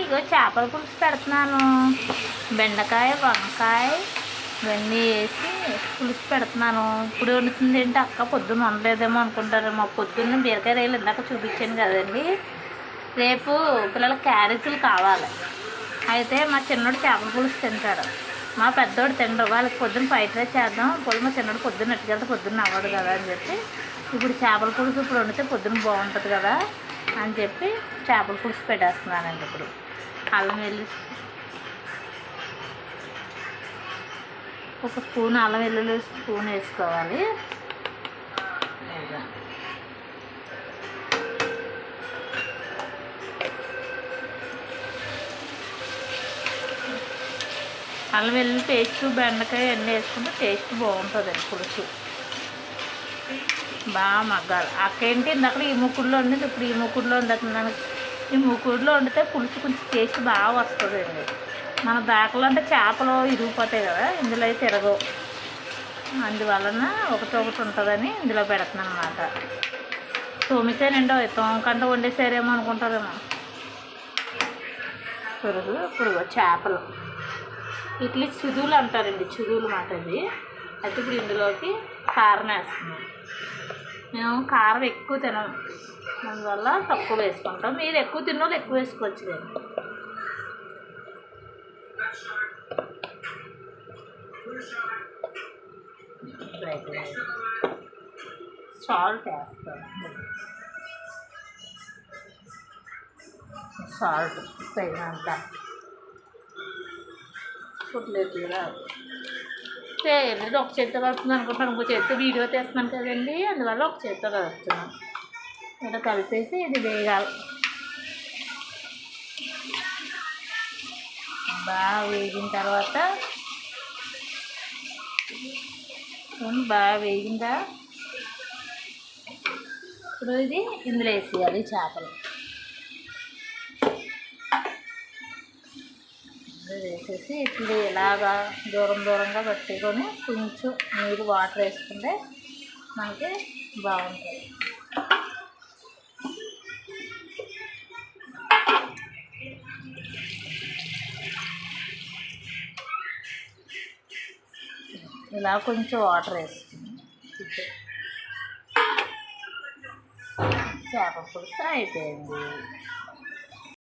ఇగో చేపల పులుసు పెడుతున్నాను. బెండకాయ, వంకాయ ఇవన్నీ వేసి పులుసు పెడుతున్నాను. ఇప్పుడు వండుతుంది ఏంటి అక్క, పొద్దున్న వండలేదేమో అనుకుంటారు. మా పొద్దున్న బీరకాయ రైలు ఇందాక చూపించాను కదండి. రేపు పిల్లలకి క్యారెట్లు కావాలి. అయితే మా చిన్నోడు చేపల పులుసు తింటాడు, మా పెద్దోడు తినడు. వాళ్ళకి పొద్దున్న ఫ్రైడ్ రైస్ చేద్దాం, మా చిన్నోడు పొద్దున్న ఎట్టుకెళ్తే పొద్దున్న అవ్వదు కదా అని చెప్పి ఇప్పుడు చేపల పులుసు ఇప్పుడు వండితే పొద్దున్న బాగుంటుంది కదా అని చెప్పి చేపల పులుసు పెట్టేస్తున్నానండి. ఇప్పుడు అల్లం వెల్లుల్లి ఒక స్పూన్ అల్లం వెల్లుల్లి స్పూన్ వేసుకోవాలి. అల్లం వెల్లుల్లి పేస్ట్, బెండకాయ అన్నీ వేసుకుంటే టేస్ట్ బాగుంటుందండి. పులుసు బాగా మగ్గాలి. అక్కేంటి ఇందాక ఈ మూకుడులో వండింది, ఇప్పుడు ఈ మూకుడులో వండుతున్నాను. ఈ మూకుడులో వండితే పులుసు కొంచెం టేస్ట్ బాగా వస్తుందండి. మన దాకలో అంటే చేపలు ఇరిగిపోతాయి కదా, ఇందులో అయితే తిరగవు. అందువలన ఒకటి ఉంటుందని ఇందులో పెడుతున్నాను అన్నమాట. తోమిసేనండి, తోమకంట వండేసారేమో అనుకుంటారేమో. పురుగు ఇప్పుడు చేపలు ఇట్లా చుదువులు అంటారండి, చుదువులు మాట ఇది. అయితే ఇప్పుడు ఇందులోకి కారం వేస్తున్నాం. మేము కారం ఎక్కువ తినం, అందువల్ల తక్కువ వేసుకుంటాం. మీరు ఎక్కువ తిన్నోళ్ళు ఎక్కువ వేసుకోవచ్చు కదా. సాల్ట్ వేస్తాం, సాల్ట్ తగినంత. పుట్లేట్లుగా చేయలేదు, ఒక చేతితో కలుపుతున్నాను అనుకుంటాను, ఇంకో చేతితో వీడియో తీస్తున్నాను కదండి, అందువల్ల ఒక చేతితో కలుపుతున్నాను. ఇలా కలిపేసి ఇది వేయాలి. బాగా వేగిన తర్వాత బాగా వేగిందా, ఇప్పుడు ఇది ఇందులో వేసేయాలి. చేపలు వేసేసి ఇట్లా ఇలాగా దూరంగా పెట్టుకొని కొంచెం నీరు వాటర్ వేసుకుంటే మనకి బాగుంటుంది. ఇలా కొంచెం వాటర్ వేసుకుని చేపల పులుసు అయిపోయింది.